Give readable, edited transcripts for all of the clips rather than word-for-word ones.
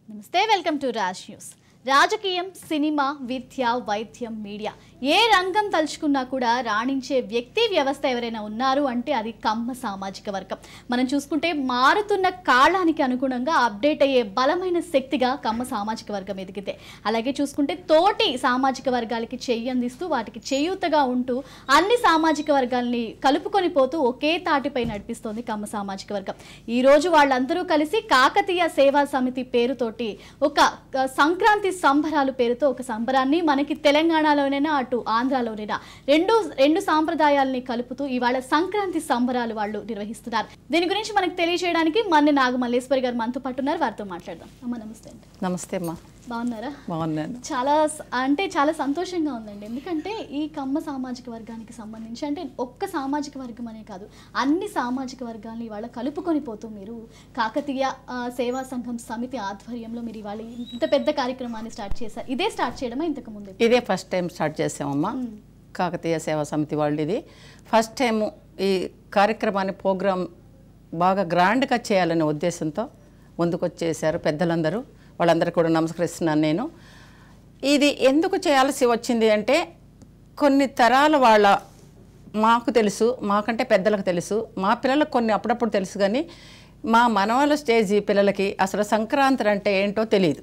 నమస్తే welcome to Raj news. రాజకీయం, cinema, విద్య, వైద్యం, మీడియా ఏ రంగం తలుచుకున్నా కూడా రాణించే వ్యక్తి వ్యవస్థ ఎవరైనా ఉన్నారు అంటే అది కమ్మ సామాజిక వర్గం. మనం చూసుకుంటే మారుతున్న కాలానికి అనుగుణంగా అప్డేట్ అయ్యే బలమైన శక్తిగా కమ్మ సామాజిక వర్గం ఎదిగితే, అలాగే చూసుకుంటే తోటి సామాజిక వర్గాలకి చెయ్యి అందిస్తూ వాటికి చేయూతగా ఉంటూ అన్ని సామాజిక వర్గాల్ని కలుపుకొని పోతూ ఒకే తాటిపై నడిపిస్తోంది కమ్మ సామాజిక వర్గం. ఈ రోజు వాళ్ళందరూ కలిసి కాకతీయ సేవా సమితి పేరుతోటి ఒక సంక్రాంతి సంబరాలు పేరుతో ఒక సంబరాన్ని మనకి తెలంగాణలోనైనా అటు ఆంధ్రాలోనైనా రెండు సాంప్రదాయాలని కలుపుతూ ఇవాళ సంక్రాంతి సంబరాలు వాళ్ళు నిర్వహిస్తున్నారు. దీని గురించి మనకు తెలియజేయడానికి మన్ని నాగమల్లేశ్వరి గారు మనతో పాటు ఉన్నారు. వారితో మాట్లాడదాం. అమ్మ నమస్తే అండి. నమస్తే అమ్మా. బాగున్నారా? బాగున్నాను. చాలా సంతోషంగా ఉందండి. ఎందుకంటే ఈ కమ్మ సామాజిక వర్గానికి సంబంధించి అంటే ఒక్క సామాజిక వర్గం అనే కాదు, అన్ని సామాజిక వర్గాల్ని ఇవాళ కలుపుకొని పోతూ మీరు కాకతీయ సేవా సంఘం సమితి ఆధ్వర్యంలో మీరు ఇవాళ ఇంత పెద్ద కార్యక్రమాన్ని స్టార్ట్ చేశారు. ఇదే స్టార్ట్ చేయడమా ఇంతకు ముందు? ఇదే ఫస్ట్ టైం స్టార్ట్ చేసామమ్మా. కాకతీయ సేవా సమితి వాళ్ళు ఇది ఫస్ట్ టైం ఈ కార్యక్రమాన్ని ప్రోగ్రాం బాగా గ్రాండ్గా చేయాలనే ఉద్దేశంతో ముందుకొచ్చేసారు పెద్దలందరూ. వాళ్ళందరికీ కూడా నమస్కరిస్తున్నాను నేను. ఇది ఎందుకు చేయాల్సి వచ్చింది అంటే కొన్ని తరాల వాళ్ళ మాకు తెలుసు, మాకంటే పెద్దలకు తెలుసు, మా పిల్లలకు కొన్ని అప్పుడప్పుడు తెలుసు, కానీ మా మనవాళ్ళ స్టేజీ పిల్లలకి అసలు సంక్రాంతి అంటే ఏంటో తెలియదు.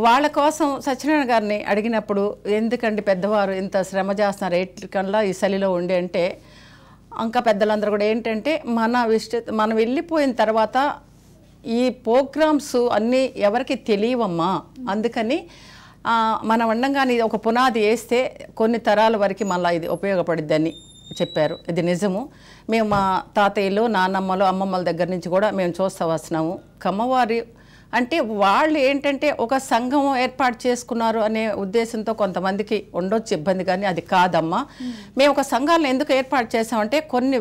వాళ్ళ కోసం సత్యనారాయణ గారిని అడిగినప్పుడు ఎందుకండి పెద్దవారు ఇంత శ్రమ చేస్తున్నారు ఎట్లకల్లా ఈ చలిలో ఉండి అంటే, ఇంకా పెద్దలందరూ కూడా ఏంటంటే మనం వెళ్ళిపోయిన తర్వాత ఈ ప్రోగ్రామ్స్ అన్నీ ఎవరికి తెలియవమ్మా, అందుకని మనం అండంగానే ఒక పునాది వేస్తే కొన్ని తరాల వరకు మళ్ళీ ఇది ఉపయోగపడిద్దని చెప్పారు. ఇది నిజము. మేము మా తాతయ్యలు, నాన్నమ్మలు, అమ్మమ్మల దగ్గర నుంచి కూడా మేము చూస్తూ వస్తున్నాము. కమ్మవారి అంటే వాళ్ళు ఏంటంటే ఒక సంఘం ఏర్పాటు చేసుకున్నారు అనే ఉద్దేశంతో కొంతమందికి ఉండొచ్చు ఇబ్బంది, కానీ అది కాదమ్మా. మేము ఒక సంఘాలను ఎందుకు ఏర్పాటు చేసామంటే కొన్ని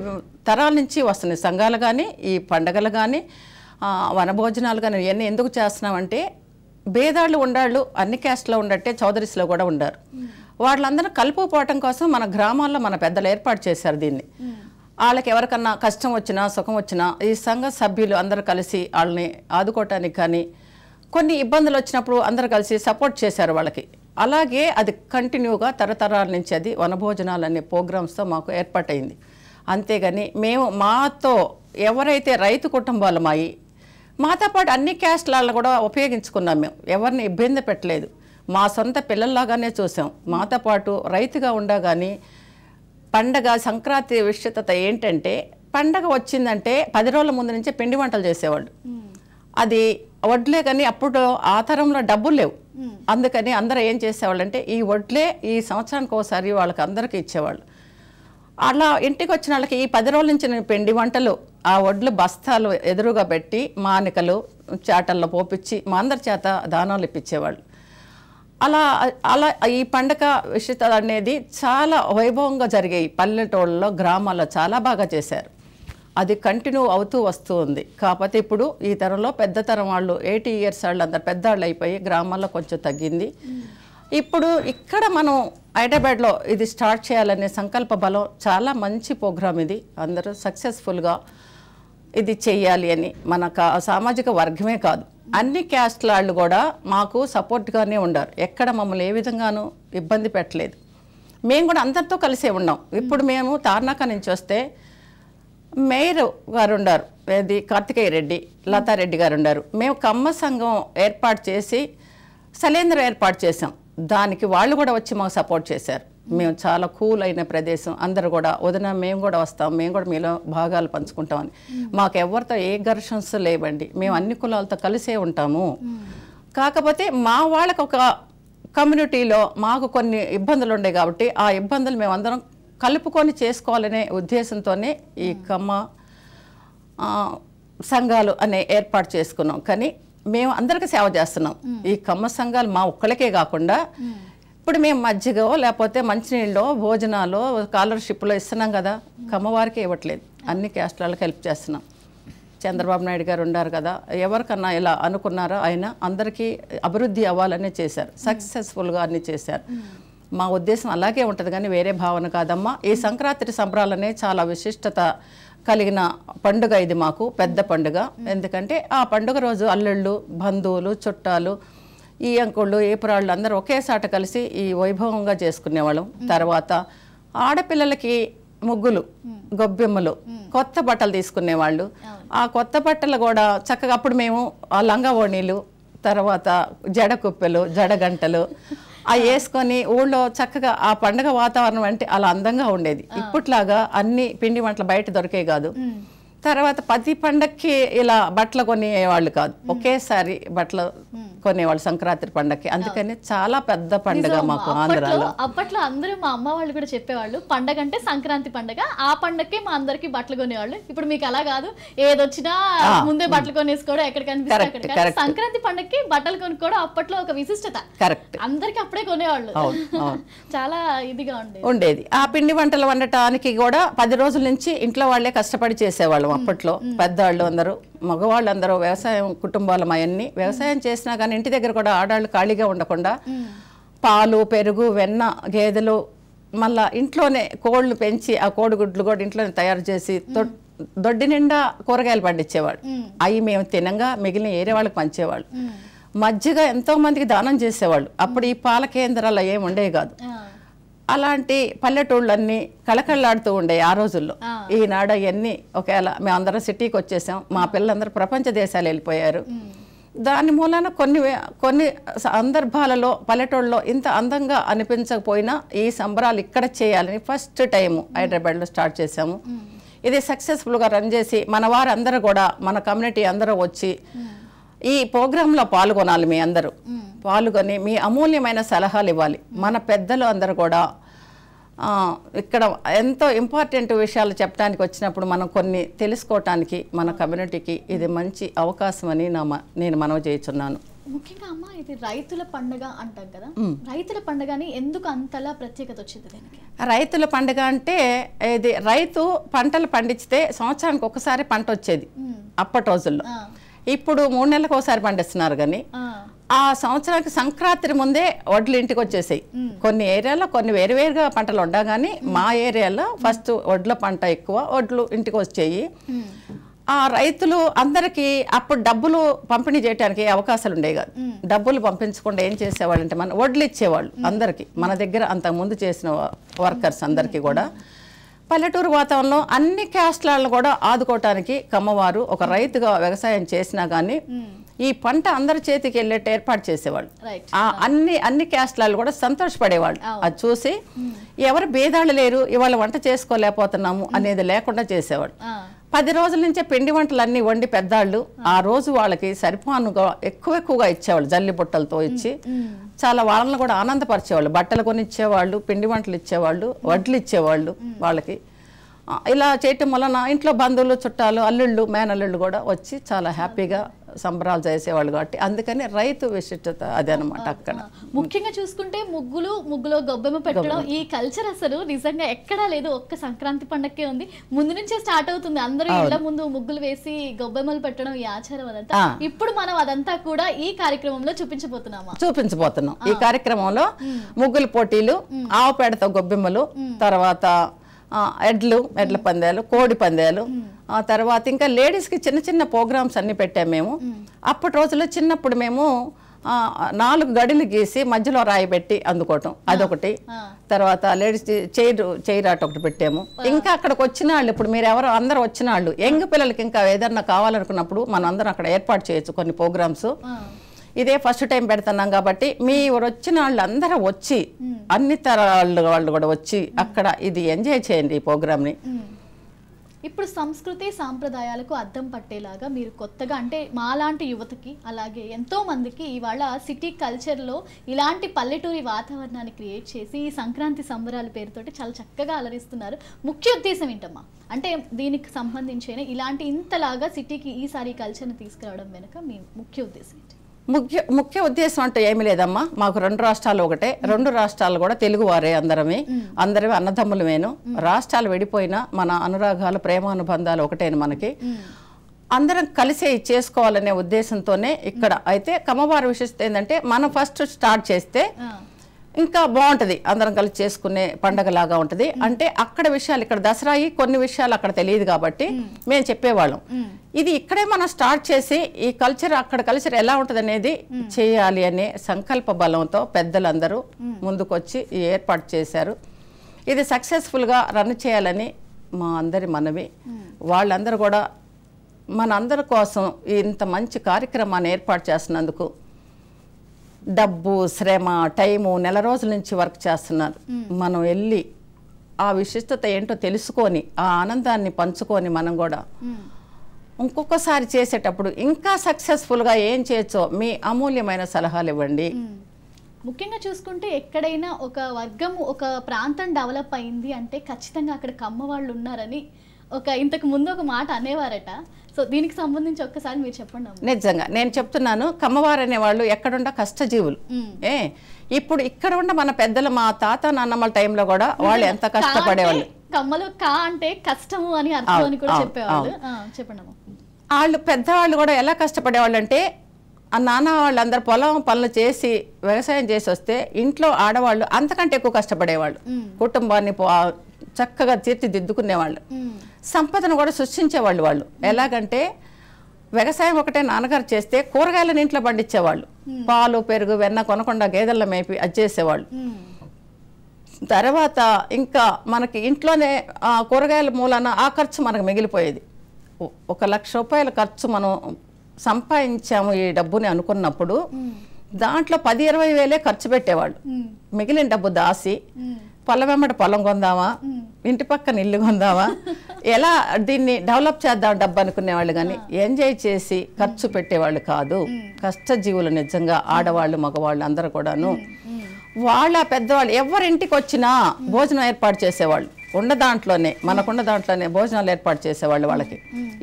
తరాల నుంచి వస్తున్నాయి సంఘాలు కానీ, ఈ పండగలు కానీ, వనభోజనాలు కానీ ఇవన్నీ ఎందుకు చేస్తున్నామంటే భేదాళ్ళు ఉండాళ్ళు అన్ని క్యాస్ట్లో ఉండట్టే చౌదరీస్లో కూడా ఉండారు. వాళ్ళందరూ కలుపుకోవటం కోసం మన గ్రామాల్లో మన పెద్దలు ఏర్పాటు చేశారు దీన్ని. వాళ్ళకి ఎవరికన్నా కష్టం వచ్చినా సుఖం వచ్చినా ఈ సంఘ సభ్యులు అందరూ కలిసి వాళ్ళని ఆదుకోవటానికి కానీ, కొన్ని ఇబ్బందులు వచ్చినప్పుడు అందరూ కలిసి సపోర్ట్ చేశారు వాళ్ళకి. అలాగే అది కంటిన్యూగా తరతరాల నుంచి అది వనభోజనాలు అనే ప్రోగ్రామ్స్తో మాకు ఏర్పాటైంది. అంతేగాని మేము మాతో ఎవరైతే రైతు కుటుంబాలమాయి మాతో పాటు అన్ని క్యాస్ట్లలో కూడా ఉపయోగించుకున్నాం. మేము ఎవరిని ఇబ్బంది పెట్టలేదు, మా సొంత పిల్లల్లాగానే చూసాం. మాతో పాటు రైతుగా ఉండగాని పండగ సంక్రాంతి విశిష్టత ఏంటంటే పండగ వచ్చిందంటే 10 రోజుల ముందు నుంచే పిండి వంటలు చేసేవాళ్ళు. అది వడ్లే, కానీ అప్పుడు ఆ తరంలో డబ్బులు లేవు. అందుకని అందరూ ఏం చేసేవాళ్ళు అంటే ఈ వడ్లే ఈ సంవత్సరానికి ఒకసారి వాళ్ళకి అందరికీ ఇచ్చేవాళ్ళు. అలా ఇంటికి వచ్చిన వాళ్ళకి ఈ 10 రోజుల నుంచి నేను పిండి వంటలు ఆ వడ్లు బస్తాలు ఎదురుగా పెట్టి మానికలు చాటల్లో పోపించి మా అందరి చేత దానాలు ఇప్పించేవాళ్ళు. అలా అలా ఈ పండగ విశిష్టత అనేది చాలా వైభవంగా జరిగాయి. పల్లెటూళ్ళలో, గ్రామాల్లో చాలా బాగా చేశారు. అది కంటిన్యూ అవుతూ వస్తూ ఉంది. కాకపోతే ఇప్పుడు ఈ తరంలో పెద్ద తరం వాళ్ళు 80 years వాళ్ళు అందరు పెద్దవాళ్ళు అయిపోయి గ్రామాల్లో కొంచెం తగ్గింది. ఇప్పుడు ఇక్కడ మనం హైదరాబాద్లో ఇది స్టార్ట్ చేయాలనే సంకల్ప బలం, చాలా మంచి ప్రోగ్రాం ఇది. అందరూ సక్సెస్ఫుల్గా ఇది చెయ్యాలి అని మన సామాజిక వర్గమే కాదు అన్ని క్యాస్ట్ల వాళ్ళు కూడా మాకు సపోర్ట్గానే ఉన్నారు. ఎక్కడ మమ్మల్ని ఏ విధంగానూ ఇబ్బంది పెట్టలేదు. మేము కూడా అందరితో కలిసే ఉన్నాం. ఇప్పుడు మేము తార్నాక నుంచి వస్తే మేయర్ గారు ఉన్నారు, ఇది కార్తికేయ రెడ్డి, లతారెడ్డి గారు ఉన్నారు. మేము కమ్మ సంఘం ఏర్పాటు చేసి శైలేంద్ర ఏర్పాటు చేసాం. దానికి వాళ్ళు కూడా వచ్చి మాకు సపోర్ట్ చేశారు. మేము చాలా కూల్ అయిన ప్రదేశం, అందరూ కూడా వదిన మేము కూడా వస్తాం, మేము కూడా మీలో భాగాలు పంచుకుంటామని. మాకు ఎవరితో ఏ ఘర్షన్స్ లేవండి, మేము అన్ని కులాలతో కలిసే ఉంటాము. కాకపోతే మా వాళ్ళకి ఒక కమ్యూనిటీలో మాకు కొన్ని ఇబ్బందులు ఉండే కాబట్టి ఆ ఇబ్బందులు మేము అందరం కలుపుకొని చేసుకోవాలనే ఉద్దేశంతోనే ఈ కమ్మ సంఘాలు అనే ఏర్పాటు చేసుకున్నాం. కానీ మేము అందరికీ సేవ చేస్తున్నాం. ఈ కమ్మ సంఘాలు మా ఒక్కళ్ళకే కాకుండా ఇప్పుడు మేము మజ్జిగో లేకపోతే మంచినీళ్ళలో, భోజనాలు, స్కాలర్షిప్లో ఇస్తున్నాం కదా, కమ్మవారికి ఇవ్వట్లేదు, అన్ని క్యాస్ట్లకు హెల్ప్ చేస్తున్నాం. చంద్రబాబు నాయుడు గారు ఉన్నారు కదా, ఎవరికన్నా ఇలా అనుకున్నారో ఆయన అందరికీ అభివృద్ధి అవ్వాలనే చేశారు. సక్సెస్ఫుల్గా అన్నీ చేశారు. మా ఉద్దేశం అలాగే ఉంటుంది, కానీ వేరే భావన కాదమ్మా. ఈ సంక్రాంతి సంబరాలనే చాలా విశిష్టత కలిగిన పండుగ ఇది మాకు పెద్ద పండుగ. ఎందుకంటే ఆ పండుగ రోజు అల్లుళ్ళు, బంధువులు, చుట్టాలు, ఈ అంకుళ్ళు, ఏపురాళ్ళు అందరూ ఒకేసాట కలిసి ఈ వైభవంగా చేసుకునేవాళ్ళం. తర్వాత ఆడపిల్లలకి ముగ్గులు, గొబ్బెమ్మలు, కొత్త బట్టలు తీసుకునేవాళ్ళు. ఆ కొత్త బట్టలు కూడా చక్కగా అప్పుడు మేము ఆ లంగా ఓణీలు, తర్వాత జడ కుప్పెలు, జడగంటలు అవి వేసుకొని ఊళ్ళో చక్కగా ఆ పండుగ వాతావరణం అంటే అలా అందంగా ఉండేది. ఇప్పట్లాగా అన్ని పిండి వంటలు బయట దొరికే కాదు. తర్వాత ప్రతి పండక్కి ఇలా బట్టలు కొనేవాళ్ళు కాదు, ఒకేసారి బట్టలు కొనేవాళ్ళు సంక్రాంతి పండక్కి. అందుకని చాలా పెద్ద పండుగ మాకు ఆంధ్రాలో. అప్పట్లో అందరూ మా అమ్మ వాళ్ళు కూడా చెప్పేవాళ్ళు పండగ అంటే సంక్రాంతి పండగ, ఆ పండగకి మా అందరికి బట్టలు కొనేవాళ్ళు. ఇప్పుడు మీకు అలా కాదు, ఏదొచ్చినా ముందే బట్టలు కొనేసుకోవడం, ఎక్కడ కనిపిస్తే అక్కడ. సంక్రాంతి పండగకి బట్టలు కొనుక్కోవడం అప్పట్లో ఒక విశిష్టత. కరెక్ట్, అందరికి అప్పుడే కొనేవాళ్ళు. చాలా ఇదిగా ఉండేది. ఆ పిండి వంటలు వండటానికి కూడా 10 రోజుల నుంచి ఇంట్లో వాళ్ళే కష్టపడి చేసేవాళ్ళం అప్పట్లో. పెద్దవాళ్ళు అందరూ, మగవాళ్ళు అందరూ వ్యవసాయం కుటుంబాలం అవన్నీ వ్యవసాయం చేసినా కానీ ఇంటి దగ్గర కూడా ఆడాళ్ళు ఖాళీగా ఉండకుండా పాలు, పెరుగు, వెన్న, గేదెలు, మళ్ళా ఇంట్లోనే కోళ్ళు పెంచి ఆ కోడిగుడ్లు కూడా ఇంట్లోనే తయారు చేసి దొడ్డి నిండా కూరగాయలు పండించేవాళ్ళు. అవి మేము తినంగా మిగిలిన ఏరే వాళ్ళకి పంచేవాళ్ళు. మజ్జిగ ఎంతో మందికి దానం చేసేవాళ్ళు. అప్పుడు ఈ పాల కేంద్రాలు ఏమి ఉండేవి కాదు. అలాంటి పల్లెటూళ్ళన్నీ కళకళలాడుతూ ఉండే ఆ రోజుల్లో. ఈనాడు అవన్నీ ఒకవేళ మేమందరం సిటీకి వచ్చేసాం, మా పిల్లలందరూ ప్రపంచ దేశాలు వెళ్ళిపోయారు. దాని మూలాన కొన్ని సందర్భాలలో పల్లెటూళ్ళలో ఇంత అందంగా అనిపించకపోయినా ఈ సంబరాలు ఇక్కడ చేయాలని ఫస్ట్ టైం హైదరాబాద్లో స్టార్ట్ చేసాము. ఇది సక్సెస్ఫుల్గా రన్ చేసి మన వారందరూ కూడా, మన కమ్యూనిటీ అందరూ వచ్చి ఈ ప్రోగ్రాంలో పాల్గొనాలి. మీ అందరూ పాల్గొని మీ అమూల్యమైన సలహాలు ఇవ్వాలి. మన పెద్దలు అందరూ కూడా ఇక్కడ ఎంతో ఇంపార్టెంట్ విషయాలు చెప్పడానికి వచ్చినప్పుడు మనం కొన్ని తెలుసుకోవటానికి మన కమ్యూనిటీకి ఇది మంచి అవకాశం అని నేను మనవి చేస్తున్నాను. ముఖ్యంగా అమ్మ, ఇది రైతుల పండుగ అంటాం కదా, రైతుల పండుగని ఎందుకు అంతలా ప్రత్యేకత వచ్చింది దీనికి? రైతుల పండుగ అంటే ఇది రైతు పంటలు పండించితే సంవత్సరానికి ఒకసారి పంట వచ్చేది అప్పటి రోజుల్లో. ఇప్పుడు 3 నెలలకు ఒకసారి పండిస్తున్నారు. కానీ ఆ సంవత్సరానికి సంక్రాంతి ముందే వడ్లు ఇంటికి వచ్చేసాయి. కొన్ని ఏరియాలో కొన్ని వేరువేరుగా పంటలు ఉండా కానీ మా ఏరియాలో ఫస్ట్ వడ్ల పంట ఎక్కువ, వడ్లు ఇంటికి వచ్చాయి. ఆ రైతులు అందరికీ అప్పుడు డబ్బులు పంపిణీ చేయడానికి అవకాశాలు ఉండేవి కాదు. డబ్బులు పంపించకుండా ఏం చేసేవాళ్ళు అంటే మన వడ్లు ఇచ్చేవాళ్ళు అందరికీ. మన దగ్గర అంతకుముందు చేసిన వర్కర్స్ అందరికీ కూడా పల్లెటూరు వాతావరణంలో అన్ని క్యాస్ట్లను కూడా ఆదుకోవటానికి కమ్మవారు ఒక రైతుగా వ్యవసాయం చేసినా కానీ ఈ పంట అందరి చేతికి వెళ్ళేట్టు ఏర్పాటు చేసేవాళ్ళు. అన్ని క్యాస్ట్లలో కూడా సంతోషపడేవాళ్ళు. అది చూసి ఎవరు భేదాలు లేరు, ఇవాళ వంట చేసుకోలేకపోతున్నాము అనేది లేకుండా చేసేవాళ్ళు. 10 రోజుల నుంచే పిండి వంటలు అన్ని వండి పెద్దాళ్ళు ఆ రోజు వాళ్ళకి సరిపానుగా ఎక్కువగా ఇచ్చేవాళ్ళు. జల్లి బుట్టలతో ఇచ్చి చాలా వాళ్ళని కూడా ఆనందపరిచేవాళ్ళు. బట్టలు కొని ఇచ్చేవాళ్ళు, పిండి వంటలు ఇచ్చేవాళ్ళు, వడ్లు ఇచ్చేవాళ్ళు వాళ్ళకి. ఇలా చేయటం వలన ఇంట్లో బంధువులు, చుట్టాలు, అల్లుళ్ళు, మేనల్లుళ్ళు కూడా వచ్చి చాలా హ్యాపీగా సంబరాలు చేసేవాళ్ళు. కాబట్టి అందుకని రైతు విశిష్టత అదే అనమాట. అక్కడ ముఖ్యంగా చూసుకుంటే ముగ్గులో గొబ్బెమ్మ పెట్టడం, ఈ కల్చర్ అసలు నిజంగా ఎక్కడా లేదు, ఒక్క సంక్రాంతి పండగకే ఉంది. ముందు నుంచే స్టార్ట్ అవుతుంది. అందరూ ఇళ్ల ముందు ముగ్గులు వేసి గొబ్బెమ్మలు పెట్టడం ఈ ఆచారం అదంతా. ఇప్పుడు మనం అదంతా కూడా ఈ కార్యక్రమంలో చూపించబోతున్నాం. ఈ కార్యక్రమంలో ముగ్గుల పోటీలు, ఆవు పేడతో గొబ్బెమ్మలు, తర్వాత ఎడ్ల పందాలు, కోడి పందాలు, ఆ తర్వాత ఇంకా లేడీస్కి చిన్న చిన్న ప్రోగ్రామ్స్ అన్ని పెట్టాము మేము. అప్పటి రోజుల్లో చిన్నప్పుడు మేము 4 గడులు గీసి మధ్యలో రాయి పెట్టి అందుకోవటం అదొకటి. తర్వాత లేడీస్ చైర్ ఆట ఒకటి పెట్టాము. ఇంకా అక్కడికి వచ్చిన వాళ్ళు, ఇప్పుడు మీరు ఎవరో అందరూ వచ్చిన వాళ్ళు, యంగ్ పిల్లలకి ఇంకా ఏదన్నా కావాలనుకున్నప్పుడు మనం అందరం అక్కడ ఏర్పాటు చేయొచ్చు కొన్ని ప్రోగ్రామ్స్. ఇదే ఫస్ట్ టైం పెడుతున్నాం కాబట్టి మీరు వచ్చిన వాళ్ళు అందరూ వచ్చి అన్ని తరాల వాళ్ళు కూడా వచ్చి అక్కడ ఇది ఎంజాయ్ చేయండి ఈ ప్రోగ్రామ్ని. ఇప్పుడు సంస్కృతి సాంప్రదాయాలకు అద్దం పట్టేలాగా మీరు కొత్తగా, అంటే మాలాంటి యువతకి అలాగే ఎంతో మందికి ఇవాళ సిటీ కల్చర్లో ఇలాంటి పల్లెటూరి వాతావరణాన్ని క్రియేట్ చేసి ఈ సంక్రాంతి సంబరాల పేరుతోటి చాలా చక్కగా అలరిస్తున్నారు. ముఖ్య ఉద్దేశం ఏంటమ్మా? అంటే దీనికి సంబంధించిన ఇలాంటి ఇంతలాగా సిటీకి ఈసారి కల్చర్ని తీసుకురావడం వెనుక మీ ముఖ్య ఉద్దేశం ఏంటి? ముఖ్య ఉద్దేశం అంటే ఏమీ లేదమ్మా. మాకు 2 రాష్ట్రాలు ఒకటే, 2 రాష్ట్రాలు కూడా తెలుగు వారే, అందరమే అన్నదమ్ములమేను. రాష్ట్రాలు విడిపోయినా మన అనురాగాలు, ప్రేమానుబంధాలు ఒకటేను మనకి. అందరం కలిసే చేసుకోవాలనే ఉద్దేశంతోనే ఇక్కడ. అయితే కమ్మవారి విశిష్టత ఏంటంటే మనం ఫస్ట్ స్టార్ట్ చేస్తే ఇంకా బాగుంటది, అందరం కలిసి చేసుకునే పండగలాగా ఉంటది. అంటే అక్కడ విషయాలు ఇక్కడ దసరాయి కొన్ని విషయాలు అక్కడ తెలియదు కాబట్టి మేము చెప్పేవాళ్ళం. ఇది ఇక్కడే మనం స్టార్ట్ చేసి ఈ కల్చర్ అక్కడ కల్చర్ ఎలా ఉంటది అనేది చేయాలి అనే సంకల్ప బలంతో పెద్దలందరూ ముందుకొచ్చి ఈ ఏర్పాటు చేశారు. ఇది సక్సెస్ఫుల్గా రన్ చేయాలని మా అందరి మనవి. వాళ్ళందరూ కూడా మనందరి కోసం ఇంత మంచి కార్యక్రమాన్ని ఏర్పాటు చేస్తున్నందుకు డబ్బు, శ్రమ, టైము, నెల రోజుల నుంచి వర్క్ చేస్తున్నారు. మనం వెళ్ళి ఆ విశిష్టత ఏంటో తెలుసుకొని ఆ ఆనందాన్ని పంచుకొని మనం కూడా ఇంకొకసారి చేసేటప్పుడు ఇంకా సక్సెస్ఫుల్గా ఏం చేయొచ్చో మీ అమూల్యమైన సలహాలు ఇవ్వండి. ముఖ్యంగా చూసుకుంటే ఎక్కడైనా ఒక వర్గం ఒక ప్రాంతం డెవలప్ అయింది అంటే ఖచ్చితంగా అక్కడ కమ్మ వాళ్ళు ఉన్నారని ఇంతకు ముందు ఒక మాట అనేవారట. సో దీనికి సంబంధించి ఒక్కసారి మీరు చెప్పండి. నిజంగా నేను చెప్తున్నాను, కమ్మవారు అనేవాళ్ళు ఎక్కడుండ కష్టజీవులు. ఇప్పుడు ఇక్కడ ఉండ మన పెద్దలు, మా తాత నాన్నమ్మల టైంలో కూడా వాళ్ళు ఎంత కష్టపడేవాళ్ళు. కమ్మలు కా అంటే కష్టము అని అర్థం అని కూడా చెప్పేవాళ్ళు. చెప్పండి. వాళ్ళు పెద్దవాళ్ళు కూడా ఎలా కష్టపడేవాళ్ళు అంటే ఆ నాన్న వాళ్ళందరూ పొలం పనులు చేసి వ్యవసాయం చేసి వస్తే ఇంట్లో ఆడవాళ్ళు అంతకంటే ఎక్కువ కష్టపడేవాళ్ళు. కుటుంబాన్ని చక్కగా తీర్చిదిద్దుకునేవాళ్ళు. సంపదను కూడా సృష్టించేవాళ్ళు. వాళ్ళు ఎలాగంటే వ్యవసాయం ఒకటే నాన్నగారు చేస్తే కూరగాయలను ఇంట్లో పండించేవాళ్ళు. పాలు, పెరుగు, వెన్న కొనకుండా గేదెల మేపి అది చేసేవాళ్ళు. తర్వాత ఇంకా మనకి ఇంట్లోనే కూరగాయల మూలాన ఆ ఖర్చు మనకు మిగిలిపోయేది. 1,00,000 రూపాయల ఖర్చు మనం సంపాదించాము ఈ డబ్బుని అనుకున్నప్పుడు దాంట్లో 10-20 వేలే ఖర్చు పెట్టేవాళ్ళు. మిగిలిన డబ్బు దాసి పొలం వెంబడి పొలం కొందామా, ఇంటి పక్కన ఇల్లు కొందామా, ఎలా దీన్ని డెవలప్ చేద్దాం డబ్బు అనుకునేవాళ్ళు. కానీ ఎంజాయ్ చేసి ఖర్చు పెట్టేవాళ్ళు కాదు. కష్టజీవులు నిజంగా ఆడవాళ్ళు, మగవాళ్ళు అందరూ కూడాను. వాళ్ళ పెద్దవాళ్ళు ఎవరింటికి వచ్చినా భోజనం ఏర్పాటు చేసేవాళ్ళు. దాంట్లోనే మనకున్న దాంట్లోనే భోజనాలు ఏర్పాటు చేసేవాళ్ళు. వాళ్ళకి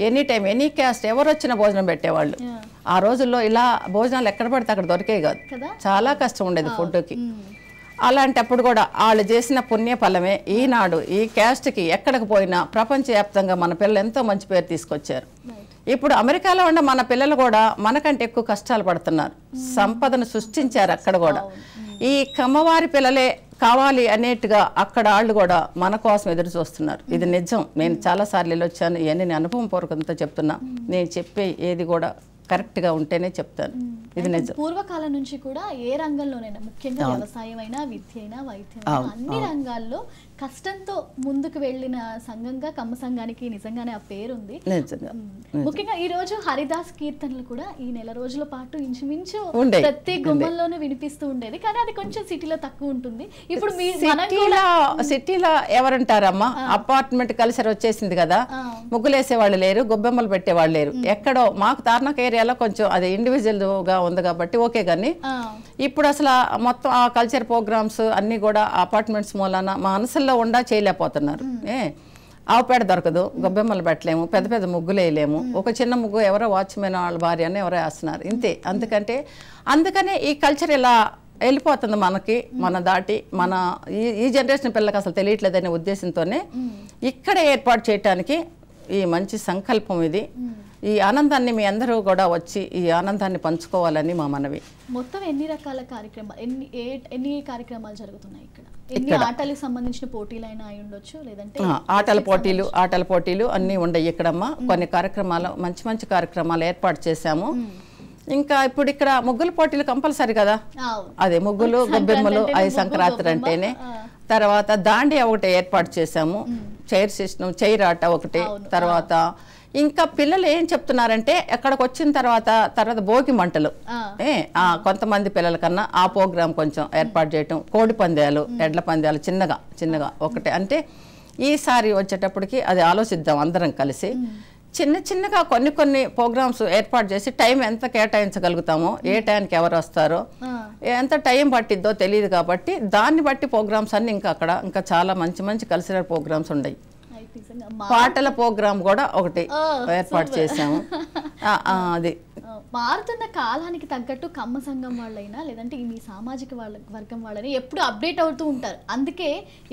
ఎనీ టైం ఎనీ క్యాస్ట్ ఎవరు వచ్చినా భోజనం పెట్టేవాళ్ళు. ఆ రోజుల్లో ఇలా భోజనాలు ఎక్కడ పడితే అక్కడ దొరికే కాదు, చాలా కష్టం ఉండేది ఫుడ్కి. అలాంటప్పుడు కూడా వాళ్ళు చేసిన పుణ్య ఫలమే ఈనాడు ఈ క్యాస్ట్కి ఎక్కడికి పోయినా ప్రపంచవ్యాప్తంగా మన పిల్లలు ఎంతో మంచి పేరు తీసుకొచ్చారు. ఇప్పుడు అమెరికాలో ఉన్న మన పిల్లలు కూడా మనకంటే ఎక్కువ కష్టాలు పడుతున్నారు. సంపదను సృష్టించారు అక్కడ కూడా. ఈ కమ్మవారి పిల్లలే కావాలి అనేట్టుగా అక్కడ వాళ్ళు కూడా మన కోసం ఎదురు చూస్తున్నారు. ఇది నిజం. నేను చాలాసార్లు వెళ్ళొచ్చాను. ఇవన్నీ నేను అనుభవం పూర్వకంతో చెప్తున్నా. నేను చెప్పే ఏది కూడా కరెక్ట్గా ఉంటేనే చెప్తాను. ఇది నిజం. పూర్వకాలం నుంచి కూడా ఏ రంగంలోనైనా, ముఖ్యంగా వ్యవసాయం అయినా, విద్య అయినా, వైద్యం అయినా, అన్ని రంగాల్లో కష్టంతో ముందుకు వెళ్ళిన సంఘంగా కమ్మ సంఘానికి నిజంగానే ఆ పేరుంది. ముఖ్యంగా ఈ రోజు హరిదాస్ కీర్తనలు కూడా ఈ నెల రోజుల పాటు ఇంచుమించు ప్రతి గుమ్మంలోనూ వినిపిస్తూ ఉండేది. కానీ అది కొంచెం సిటీలో తక్కువ ఉంటుంది. ఇప్పుడు సిటీలో ఎవరంటారమ్మా, అపార్ట్మెంట్ కల్చర్ వచ్చేసింది కదా, ముగ్గులేసే వాళ్ళు లేరు, గొబ్బెమ్మలు పెట్టేవాళ్ళు లేరు. ఎక్కడో మాకు తార్నాక ఏరియాలో కొంచెం అది ఇండివిజువల్ గా ఉంది కాబట్టి ఓకే. కానీ ఇప్పుడు అసలు మొత్తం ఆ కల్చర్ ప్రోగ్రామ్స్ అన్ని కూడా అపార్ట్మెంట్స్ మూలాన మా మనసులో చేయలేకపోతున్నారు. ఆవుపేడ దొరకదు, గొబ్బెమ్మలు పెట్టలేము, పెద్ద పెద్ద ముగ్గులు వేయలేము. ఒక చిన్న ముగ్గు ఎవరో వాచ్మెన్ వాళ్ళ భార్య అని ఎవరో వేస్తున్నారు, ఇంతే. అందుకనే ఈ కల్చర్ ఇలా వెళ్ళిపోతుంది మనకి, మన దాటి మన ఈ జనరేషన్ పిల్లలకు అసలు తెలియట్లేదనే ఉద్దేశంతోనే ఇక్కడ ఏర్పాటు చేయడానికి ఈ మంచి సంకల్పం ఇది. ఈ ఆనందాన్ని మీ అందరూ కూడా వచ్చి ఈ ఆనందాన్ని పంచుకోవాలని మా మనవి. మొత్తం ఎన్ని రకాల కార్యక్రమాలు, ఎన్ని కార్యక్రమాలు జరుగుతున్నాయి ఇక్కడ? ఎన్ని ఆటలకు సంబంధించిన పోటీలైనా అయి ఉండొచ్చు, లేదంటే ఆటల పోటీలు అన్నీ ఉండయి ఇక్కడమ్మా. కొన్ని కార్యక్రమాలు మంచి మంచి కార్యక్రమాలు ఏర్పాటు చేశాము. ఇంకా ఇప్పుడు ఇక్కడ ముగ్గుల పోటీలు కంపల్సరీ కదా, అదే ముగ్గులు, గొబ్బెమ్మలు, అవి సంక్రాంతి అంటేనే. తర్వాత దాండియా ఒకటి ఏర్పాటు చేశాము, చైర్ సిస్టమ్, చైర్ ఆట ఒకటి. తర్వాత ఇంకా పిల్లలు ఏం చెప్తున్నారంటే ఎక్కడికి వచ్చిన తర్వాత భోగి మంటలు, కొంతమంది పిల్లల కన్నా ఆ ప్రోగ్రాం కొంచెం ఏర్పాటు చేయటం, కోడి పందాలు, ఎడ్ల పందాలు చిన్నగా ఒకటే. అంటే ఈసారి వచ్చేటప్పటికి అది ఆలోచిద్దాం అందరం కలిసి. చిన్నగా కొన్ని ప్రోగ్రామ్స్ ఏర్పాటు చేసి టైం ఎంత కేటాయించగలుగుతామో, ఏ టైంకి ఎవరు వస్తారో, ఎంత టైం పట్టిద్దో తెలియదు కాబట్టి దాన్ని బట్టి ప్రోగ్రామ్స్ అన్ని ఇంకా చాలా మంచి కల్చరల్ ప్రోగ్రామ్స్ ఉన్నాయి. పాటల ప్రోగ్రామ్ కూడా ఒకటి ఏర్పాటు చేసాము. అది మారుతున్న కాలానికి తగ్గట్టు కమ్మ సంఘం వాళ్ళైనా లేదంటే మీ సామాజిక వర్గం వాళ్ళని ఎప్పుడు అప్డేట్ అవుతూ ఉంటారు. అందుకే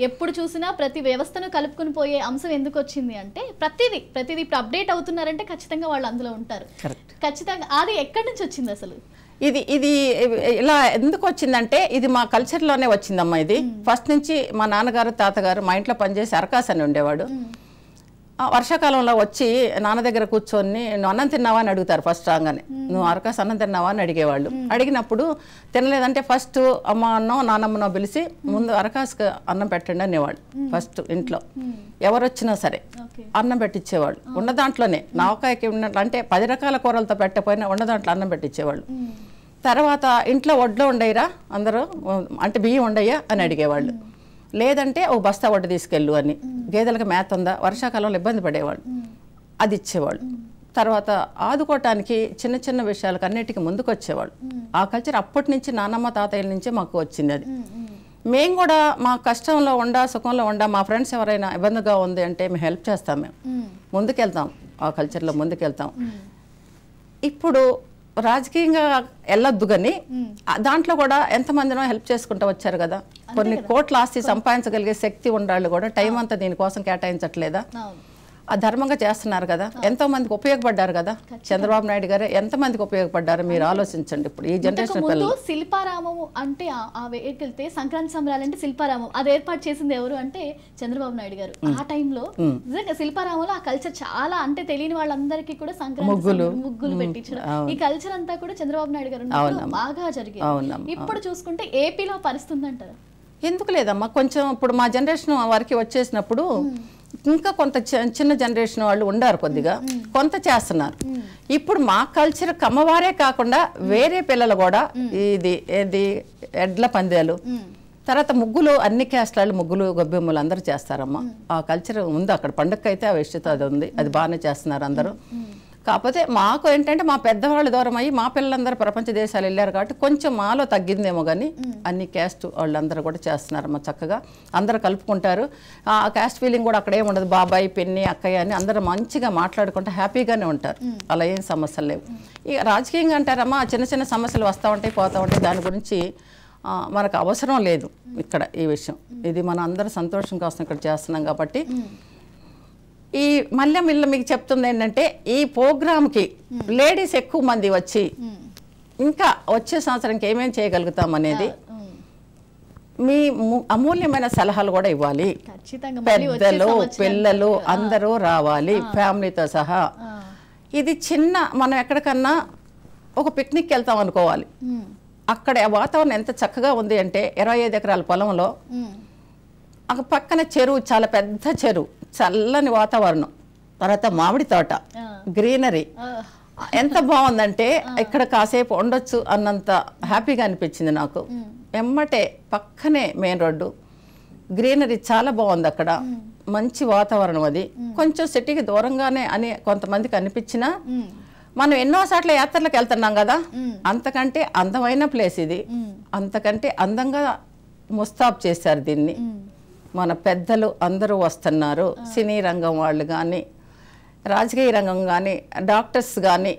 ఎప్పుడు చూసినా ప్రతి వ్యవస్థను కలుపుకొని పోయే అంశం ఎందుకు వచ్చింది అంటే ప్రతిదీ ఇప్పుడు అప్డేట్ అవుతున్నారంటే ఖచ్చితంగా వాళ్ళు అందులో ఉంటారు. ఖచ్చితంగా అది ఎక్కడి నుంచి వచ్చింది అసలు? ఇది ఇది ఇలా ఎందుకు వచ్చిందంటే ఇది మా కల్చర్లోనే వచ్చిందమ్మా. ఇది ఫస్ట్ నుంచి మా నాన్నగారు తాతగారు మా ఇంట్లో పనిచేసి అరకాస్ అని ఉండేవాడు. వర్షాకాలంలో వచ్చి నాన్న దగ్గర కూర్చొని నువ్వు అన్నం తిన్నావా అని అడుగుతారు. ఫస్ట్ రాగానే నువ్వు అరకాస్ అన్నం తిన్నావా అని అడిగేవాళ్ళు. అడిగినప్పుడు తినలేదంటే ఫస్ట్ అమ్మ అన్నో నాన్నమ్మనో పిలిచి ముందు అరకాస్కి అన్నం పెట్టండి అనేవాళ్ళు. ఫస్ట్ ఇంట్లో ఎవరు వచ్చినా సరే అన్నం పెట్టించేవాళ్ళు. ఉన్న దాంట్లోనే నావకాయకి ఉన్నట్లు అంటే 10 రకాల కూరలతో పెట్టకపోయినా ఉన్న దాంట్లో అన్నం పెట్టించేవాళ్ళు. తర్వాత ఇంట్లో వడ్లు ఉండయ్యరా అందరూ అంటే బియ్యం ఉండయ్యా అని అడిగేవాళ్ళు. లేదంటే ఓ బస్తా వడ్డు తీసుకెళ్ళు అని. గేదెలకు మేత ఉందా, వర్షాకాలంలో ఇబ్బంది పడేవాళ్ళు, అది ఇచ్చేవాళ్ళు. తర్వాత ఆదుకోవటానికి చిన్న చిన్న విషయాలకు అన్నిటికీ ముందుకు వచ్చేవాళ్ళు. ఆ కల్చర్ అప్పటి నుంచి నానమ్మ తాతయ్యల నుంచే మాకు వచ్చింది. అది మేము కూడా మా కష్టంలో ఉండా సుఖంలో ఉండా మా ఫ్రెండ్స్ ఎవరైనా ఇబ్బందిగా ఉంది అంటే మేము హెల్ప్ చేస్తాం. మేము ముందుకెళ్తాం, ఆ కల్చర్లో ముందుకెళ్తాం. ఇప్పుడు రాజకీయంగా వెళ్ళొద్దు కానీ దాంట్లో కూడా ఎంతమందినో హెల్ప్ చేసుకుంటూ వచ్చారు కదా. కొన్ని కోట్ల ఆస్తి సంపాదించగలిగే శక్తి ఉండాళ్ళు కూడా టైం అంతా దీనికోసం కేటాయించట్లేదా? ఆ ధర్మంగా చేస్తున్నారు కదా, ఎంతో మందికి ఉపయోగపడ్డారు కదా. చంద్రబాబు నాయుడు గారు ఎంతమందికి ఉపయోగపడ్డారు మీరు ఆలోచించండి. ఇప్పుడు ఈ జనరేషన్ పిల్లలు శిల్పారామం అంటే ఆ వెళ్తే సంక్రాంతి సంబరాలంటే శిల్పారామం అది ఏర్పాటు చేసింది ఎవరు అంటే చంద్రబాబు నాయుడు గారు. ఆ టైంలో నిజంగా శిల్పారామంలో ఆ కల్చర్ చాలా అంటే తెలియని వాళ్ళందరికీ కూడా సంక్రాంతి ముగ్గులు పెట్టించడం ఈ కల్చర్ అంతా కూడా చంద్రబాబు నాయుడు గారు బాగా జరిగింది. ఇప్పుడు చూసుకుంటే ఏపీలో పరిస్థితి అంటారు ఎందుకు లేదమ్మా. కొంచెం ఇప్పుడు మా జనరేషన్ వారికి వచ్చేసినప్పుడు ఇంకా కొంత చిన్న జనరేషన్ వాళ్ళు ఉండారు, కొద్దిగా కొంత చేస్తున్నారు. ఇప్పుడు మా కల్చర్ కమ్మవారే కాకుండా వేరే పిల్లలు కూడా ఏది ఎడ్ల పందాలు, తర్వాత ముగ్గులు, అన్ని క్యాస్ట్ల ముగ్గులు గొబ్బెమ్మలు అందరూ చేస్తారమ్మా. ఆ కల్చర్ ఉంది అక్కడ. పండుగ అయితే ఆ విషయత అది ఉంది, అది బాగానే చేస్తున్నారు అందరూ. కాకపోతే మాకు ఏంటంటే మా పెద్దవాళ్ళు దూరం అయ్యి మా పిల్లలందరూ ప్రపంచ దేశాలు వెళ్ళారు కాబట్టి కొంచెం మాలో తగ్గిందేమో కానీ అన్ని క్యాస్ట్ వాళ్ళందరూ కూడా చేస్తున్నారమ్మా. చక్కగా అందరూ కలుపుకుంటారు. ఆ క్యాస్ట్ ఫీలింగ్ కూడా అక్కడ ఏముండదు. బాబాయ్ పిన్ని అక్కయ్య అని అందరూ మంచిగా మాట్లాడుకుంటూ హ్యాపీగానే ఉంటారు. అలా ఏం సమస్యలు లేవు. ఇక రాజకీయంగా అంటారమ్మా చిన్న చిన్న సమస్యలు వస్తూ ఉంటాయి పోతూ ఉంటాయి. దాని గురించి మనకు అవసరం లేదు ఇక్కడ ఈ విషయం. ఇది మన అందరూ సంతోషం కోసం ఇక్కడ చేస్తున్నాం కాబట్టి. ఈ మళ్ళీ మీకు చెప్తుంది ఏంటంటే ఈ ప్రోగ్రామ్కి లేడీస్ ఎక్కువ మంది వచ్చి ఇంకా వచ్చే సంవత్సరంకి ఏమేమి చేయగలుగుతాం అనేది మీ అమూల్యమైన సలహాలు కూడా ఇవ్వాలి. పెద్దలు పిల్లలు అందరూ రావాలి ఫ్యామిలీతో సహా. ఇది చిన్న మనం ఎక్కడికన్నా ఒక పిక్నిక్ వెళ్తాం అనుకోవాలి. అక్కడ వాతావరణం ఎంత చక్కగా ఉంది అంటే 25 ఎకరాల పొలంలో పక్కన చెరువు, చాలా పెద్ద చెరువు, చల్లని వాతావరణం, తర్వాత మామిడి తోట, గ్రీనరీ ఎంత బాగుందంటే ఇక్కడ కాసేపు ఉండొచ్చు అన్నంత హ్యాపీగా అనిపించింది నాకు. ఎమ్మటే పక్కనే మెయిన్ రోడ్డు, గ్రీనరీ చాలా బాగుంది అక్కడ, మంచి వాతావరణం. అది కొంచెం సిటీకి దూరంగానే అని కొంతమందికి అనిపించినా మనం ఎన్నోసార్లు యాత్రలకు వెళ్తున్నాం కదా, అంతకంటే అందమైన ప్లేస్ ఇది. అంతకంటే అందంగా ముస్తాబ్ చేశారు దీన్ని. మన పెద్దలు అందరూ వస్తున్నారు. సినీ రంగం వాళ్ళు కానీ, రాజకీయ రంగం కానీ, డాక్టర్స్ కానీ,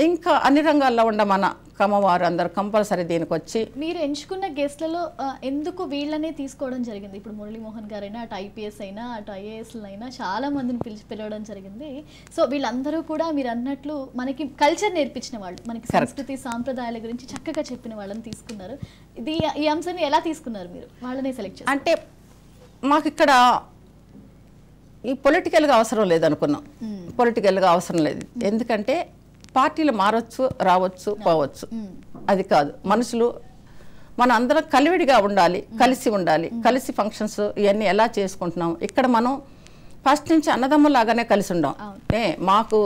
ఇంకా అన్ని రంగాల్లో ఉన్న మన కమ్మవారు అందరూ కంపల్సరీ దీనికి వచ్చి. మీరు ఎంచుకున్న గెస్ట్లలో ఎందుకు వీళ్ళనే తీసుకోవడం జరిగింది? ఇప్పుడు మురళీమోహన్ గారైనా, అటు ఐపీఎస్ అయినా, అటు ఐఏఎస్లు అయినా చాలా మందిని పిలవడం జరిగింది. సో వీళ్ళందరూ కూడా మీరు అన్నట్లు మనకి కల్చర్ నేర్పించిన వాళ్ళు, మనకి సంస్కృతి సాంప్రదాయాల గురించి చక్కగా చెప్పిన వాళ్ళని తీసుకున్నారు. ఈ అంశాన్ని ఎలా తీసుకున్నారు మీరు? వాళ్ళనే సెలెక్ట్ చేస్తారు అంటే మాకు ఇక్కడ ఈ పొలిటికల్గా అవసరం లేదనుకున్నాం. పొలిటికల్గా అవసరం లేదు, ఎందుకంటే పార్టీలు మారచ్చు, రావచ్చు, పోవచ్చు. అది కాదు, మనుషులు మన అందరం కలివిడిగా ఉండాలి, కలిసి ఉండాలి. కలిసి ఫంక్షన్స్ ఇవన్నీ ఎలా చేసుకుంటున్నాం. ఇక్కడ మనం ఫస్ట్ నుంచి అన్నదమ్ములాగానే కలిసి ఉండాం. మాకు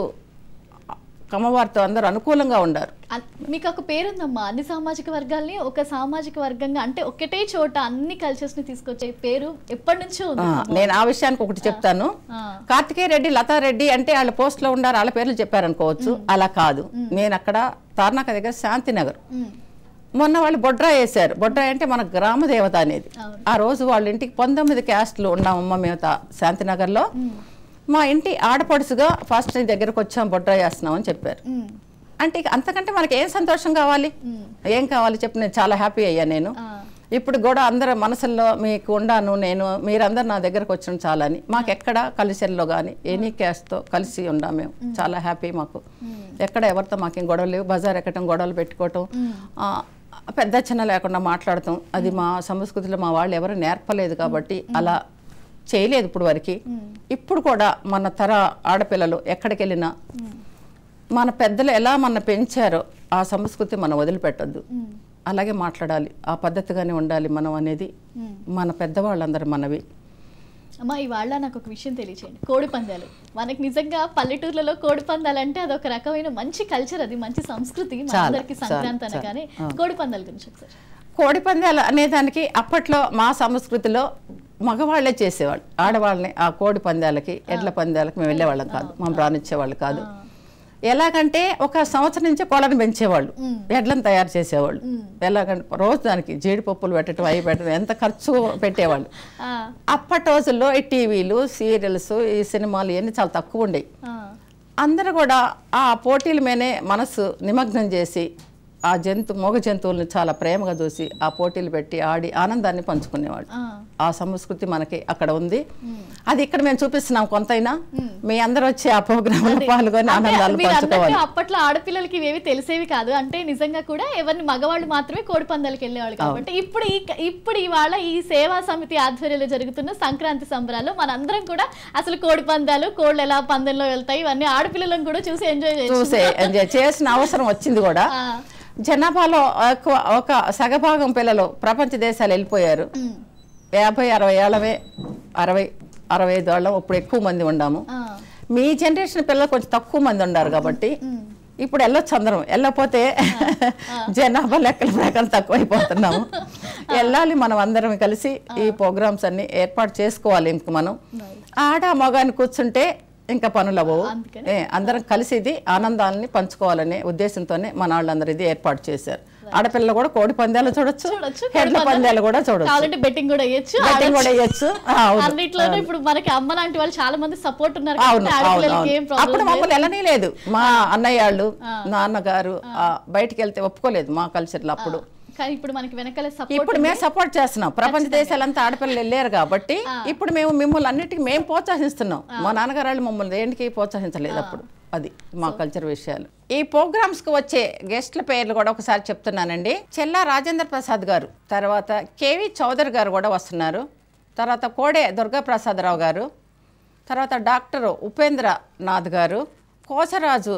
కమ్మవారితో అందరూ అనుకూలంగా ఉండారు. మీకు ఒక పేరుందమ్మా, అన్ని సామాజిక వర్గాల్ని ఒక సామాజిక వర్గంగా అంటే ఒకటే చోట అన్ని కల్చర్స్ ని తీసుకొచ్చే పేరు ఎప్పటి నుంచో ఉంది. నేను ఆ విషయానికి ఒకటి చెప్తాను. కార్తికేయ రెడ్డి, లతారెడ్డి అంటే వాళ్ళ పోస్ట్ లో ఉండారు, వాళ్ళ పేర్లు చెప్పారనుకోవచ్చు. అలా కాదు. నేను అక్కడ తార్నాక దగ్గర శాంతినగర్ మొన్న వాళ్ళు బొడ్రా వేశారు. బొడ్రా అంటే మన గ్రామ దేవత అనేది. ఆ రోజు వాళ్ళ ఇంటికి 19 క్యాస్ట్లు ఉన్నామమ్మ మేము శాంతినగర్లో. మా ఇంటి ఆడపడుసుగా ఫస్ట్ దగ్గరకు వచ్చాం, బొడ్రా చేస్తున్నాం అని చెప్పారు. అంటే అంతకంటే మనకి ఏం సంతోషం కావాలి, ఏం కావాలి చెప్పి నేను చాలా హ్యాపీ అయ్యా. నేను ఇప్పుడు కూడా అందరి మనసుల్లో మీకు ఉండాను నేను, మీరందరు నా దగ్గరకు వచ్చిన చాలని. మాకు ఎక్కడ కలిసెల్లో కానీ ఎనీ క్యాస్ట్తో కలిసి ఉండాం మేము, చాలా హ్యాపీ మాకు. ఎక్కడ ఎవరితో మాకేం గొడవలు లేవు. బజార్ ఎక్కటం, గొడవలు పెట్టుకోవటం, పెద్ద చిన్న లేకుండా మాట్లాడటం, అది మా సంస్కృతిలో మా వాళ్ళు ఎవరు నేర్పలేదు కాబట్టి అలా చేయలేదు ఇప్పుడు వరకు. ఇప్పుడు కూడా మన తర ఆడపిల్లలు ఎక్కడికి వెళ్ళినా మన పెద్దలు ఎలా మన పెంచారో ఆ సంస్కృతి మనం వదిలిపెట్టద్దు, అలాగే మాట్లాడాలి, ఆ పద్ధతిగానే ఉండాలి మనం అనేది మన పెద్దవాళ్ళందరూ మనవి. అమ్మ, ఇవాళ నాకు ఒక విషయం తెలియచేయండి. కోడి పందాలు మనకి నిజంగా పల్లెటూర్లలో కోడి పందాలు అంటే అదొక రకమైన మంచి కల్చర్, అది మంచి సంస్కృతి మనందరికి. సంక్రాంతి అనగానే కోడి పందాల గురించి ఒకసారి. కోడి పందాలు అనేదానికి అప్పట్లో మా సంస్కృతిలో మగవాళ్లే చేసేవాళ్ళు, ఆడవాళ్ళని ఆ కోడి పందాలకి ఎడ్ల పందాలకి మేము వెళ్ళేవాళ్ళం కాదు, మేము రానిచ్చేవాళ్ళు కాదు. ఎలాగంటే ఒక సంవత్సరం నుంచే కోళ్ళని పెంచేవాళ్ళు, ఎడ్లను తయారు చేసేవాళ్ళు. ఎలాగంటే రోజు దానికి జీడిపప్పులు పెట్టడం, అవి పెట్టడం, ఎంత ఖర్చు పెట్టేవాళ్ళు. అప్పటి రోజుల్లో ఈ టీవీలు, సీరియల్స్, ఈ సినిమాలు ఇవన్నీ చాలా తక్కువ ఉండేవి. అందరూ కూడా ఆ పోటీల మీదే మనసు నిమగ్నం చేసి ఆ మగ జంతువులను చాలా ప్రేమగా చూసి ఆ పోటీలు పెట్టి ఆడి ఆనందాన్ని పంచుకునేవాళ్ళు. ఆ సంస్కృతి మనకి అక్కడ ఉంది, అది ఇక్కడ మేము చూపిస్తున్నాం. కొంతైనా మీ అందరూ వచ్చి ఆ ప్రోగ్రామ్ లో పాల్గొని ఆనందాలు పంచుకోవాలి. అప్పట్లో ఆడపిల్లలకి ఇవేవి తెలిసేవి కాదు, అంటే నిజంగా కూడా ఎవరిని మగవాళ్ళు మాత్రమే కోడి పందాలకు వెళ్ళేవాళ్ళు. కాబట్టి ఇప్పుడు ఇవాళ ఈ సేవా సమితి ఆధ్వర్యంలో జరుగుతున్న సంక్రాంతి సంబరాల్లో మనందరం కూడా అసలు కోడి పందాలు, కోళ్ళు ఎలా పందెంలో వెళ్తాయి, ఇవన్నీ ఆడపిల్లలను కూడా చూసి ఎంజాయ్ చేసిన అవసరం వచ్చింది కూడా. జనాభాలో ఒక సగభాగం పిల్లలు ప్రపంచ దేశాలు వెళ్ళిపోయారు. 50-60 ఏళ్ళవే, 60-65 ఏళ్ళం ఇప్పుడు ఎక్కువ మంది ఉన్నాము. మీ జనరేషన్ పిల్లలు కొంచెం తక్కువ మంది ఉన్నారు కాబట్టి ఇప్పుడు వెళ్ళొచ్చు అందరం. వెళ్ళకపోతే జనాభా లెక్కల ప్రకారం తక్కువైపోతున్నాము. వెళ్ళాలి మనం అందరం కలిసి ఈ ప్రోగ్రామ్స్ అన్ని ఏర్పాటు చేసుకోవాలి. ఇంక మనం ఆడ మగాన్ని కూర్చుంటే ఇంకా పనులు అవ్వవు. అందరం కలిసి ఇది ఆనందాలని పంచుకోవాలనే ఉద్దేశంతోనే మన వాళ్ళందరూ ఇది ఏర్పాటు చేశారు. ఆడపిల్లలు కూడా కోడి పందాలు చూడొచ్చు, ఎడ్ల పందాలు కూడా చూడొచ్చు, బెట్టింగ్ కూడా వేయచ్చు. ఇప్పుడు మనకి అమ్మ లాంటి వాళ్ళు చాలా మంది సపోర్ట్ ఉన్నారు. అప్పుడు మమ్మల్ని వెళ్ళనే లేదు. మా అన్నయ్య వాళ్ళు, నాన్నగారు బయటికి వెళ్తే ఒప్పుకోలేదు మా కల్చర్లో. అప్పుడు ఇప్పుడు మనకి వెనకాల ఇప్పుడు మేము సపోర్ట్ చేస్తున్నాం. ప్రపంచ దేశాలంతా ఆడపిల్లలు వెళ్ళారు కాబట్టి ఇప్పుడు మేము మిమ్మల్ని అన్నిటికీ మేము ప్రోత్సహిస్తున్నాం. మా నాన్నగారు వాళ్ళు మమ్మల్ని దేనికి ప్రోత్సహించలేదు అప్పుడు. అది మా కల్చర్ విషయాలు. ఈ ప్రోగ్రామ్స్ కు వచ్చే గెస్ట్ల పేర్లు కూడా ఒకసారి చెప్తున్నానండి. చెల్లా రాజేంద్ర ప్రసాద్ గారు, తర్వాత కేవి చౌదరి గారు కూడా వస్తున్నారు, తర్వాత కోడే దుర్గాప్రసాదరావు గారు, తర్వాత డాక్టర్ ఉపేంద్రనాథ్ గారు, కోసరాజు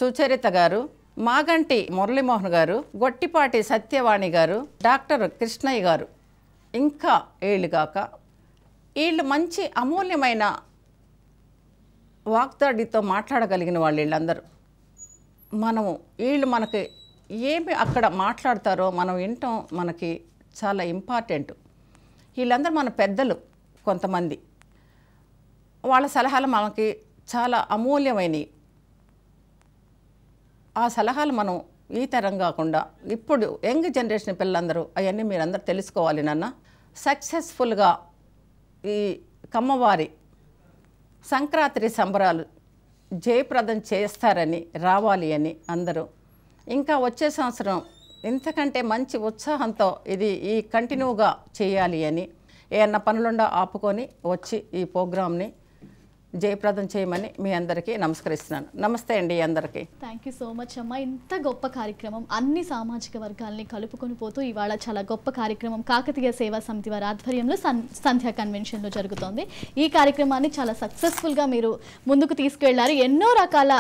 సుచరిత గారు, మాగంటి మురళీమోహన్ గారు, గొట్టిపాటి సత్యవాణి గారు, డాక్టర్ కృష్ణయ్య గారు, ఇంకా వీళ్ళు మంచి అమూల్యమైన వాగ్దాడితో మాట్లాడగలిగిన వాళ్ళు. వీళ్ళందరూ వీళ్ళు మనకి ఏమి అక్కడ మాట్లాడతారో మనం వినటం మనకి చాలా ఇంపార్టెంట్. వీళ్ళందరూ మన పెద్దలు, కొంతమంది వాళ్ళ సలహాలు మనకి చాలా అమూల్యమైనవి. ఆ సలహాలు మనం ఈ తరం కాకుండా ఇప్పుడు యంగ్ జనరేషన్ పిల్లలందరూ అవన్నీ మీరందరూ తెలుసుకోవాలి. నాన్న సక్సెస్ఫుల్గా ఈ కమ్మవారి సంక్రాంతి సంబరాలు జయప్రదం చేస్తారని, రావాలి అని అందరూ. ఇంకా వచ్చే సంవత్సరం ఇంతకంటే మంచి ఉత్సాహంతో ఈ కంటిన్యూగా చేయాలి అని, ఏమన్నా పనులుండా ఆపుకొని వచ్చి ఈ ప్రోగ్రామ్ని జయప్రదం చేయమని మీ అందరికీ నమస్కరిస్తున్నాను. నమస్తే అండి అందరికీ. థ్యాంక్ యూ సో మచ్ అమ్మ. ఇంత గొప్ప కార్యక్రమం, అన్ని సామాజిక వర్గాల్ని కలుపుకొని పోతూ ఇవాళ చాలా గొప్ప కార్యక్రమం కాకతీయ సేవా సమితి వారి ఆధ్వర్యంలో సంధ్యా కన్వెన్షన్లో జరుగుతోంది. ఈ కార్యక్రమాన్ని చాలా సక్సెస్ఫుల్గా మీరు ముందుకు తీసుకువెళ్ళారు. ఎన్నో రకాల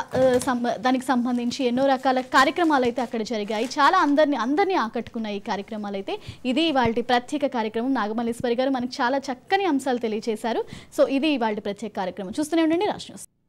దానికి సంబంధించి ఎన్నో రకాల కార్యక్రమాలు అయితే అక్కడ జరిగాయి. చాలా అందరినీ ఆకట్టుకున్న ఈ కార్యక్రమాలు అయితే ఇది ఇవాళ ప్రత్యేక కార్యక్రమం. నాగమల్లేశ్వరి గారు మనకు చాలా చక్కని అంశాలు తెలియజేశారు. సో ఇది ఇవాళ ప్రత్యేక కార్యక్రమం. చూస్తూనే ఉండండి రాజ్ న్యూస్.